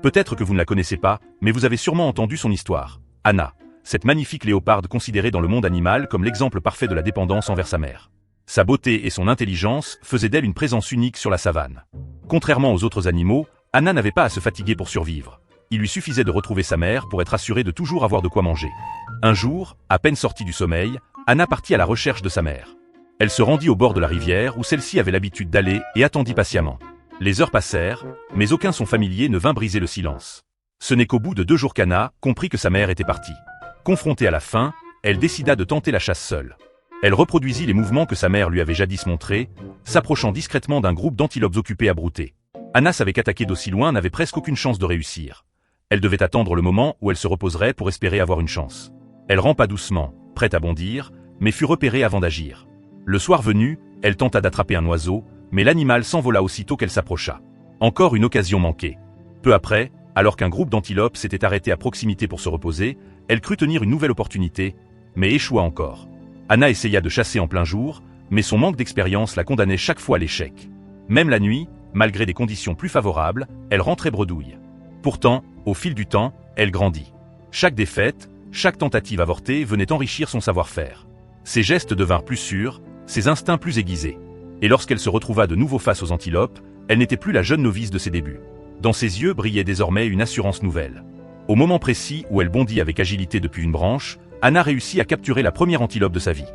Peut-être que vous ne la connaissez pas, mais vous avez sûrement entendu son histoire. Anna, cette magnifique léoparde considérée dans le monde animal comme l'exemple parfait de la dépendance envers sa mère. Sa beauté et son intelligence faisaient d'elle une présence unique sur la savane. Contrairement aux autres animaux, Anna n'avait pas à se fatiguer pour survivre. Il lui suffisait de retrouver sa mère pour être assurée de toujours avoir de quoi manger. Un jour, à peine sortie du sommeil, Anna partit à la recherche de sa mère. Elle se rendit au bord de la rivière où celle-ci avait l'habitude d'aller et attendit patiemment. Les heures passèrent, mais aucun son familier ne vint briser le silence. Ce n'est qu'au bout de 2 jours qu'Anna comprit que sa mère était partie. Confrontée à la faim, elle décida de tenter la chasse seule. Elle reproduisit les mouvements que sa mère lui avait jadis montrés, s'approchant discrètement d'un groupe d'antilopes occupés à brouter. Anna savait qu'attaquer d'aussi loin n'avait presque aucune chance de réussir. Elle devait attendre le moment où elle se reposerait pour espérer avoir une chance. Elle rampa doucement, prête à bondir, mais fut repérée avant d'agir. Le soir venu, elle tenta d'attraper un oiseau, mais l'animal s'envola aussitôt qu'elle s'approcha. Encore une occasion manquée. Peu après, alors qu'un groupe d'antilopes s'était arrêté à proximité pour se reposer, elle crut tenir une nouvelle opportunité, mais échoua encore. Anna essaya de chasser en plein jour, mais son manque d'expérience la condamnait chaque fois à l'échec. Même la nuit, malgré des conditions plus favorables, elle rentrait bredouille. Pourtant, au fil du temps, elle grandit. Chaque défaite, chaque tentative avortée venait enrichir son savoir-faire. Ses gestes devinrent plus sûrs, ses instincts plus aiguisés. Et lorsqu'elle se retrouva de nouveau face aux antilopes, elle n'était plus la jeune novice de ses débuts. Dans ses yeux brillait désormais une assurance nouvelle. Au moment précis où elle bondit avec agilité depuis une branche, Anna réussit à capturer la première antilope de sa vie.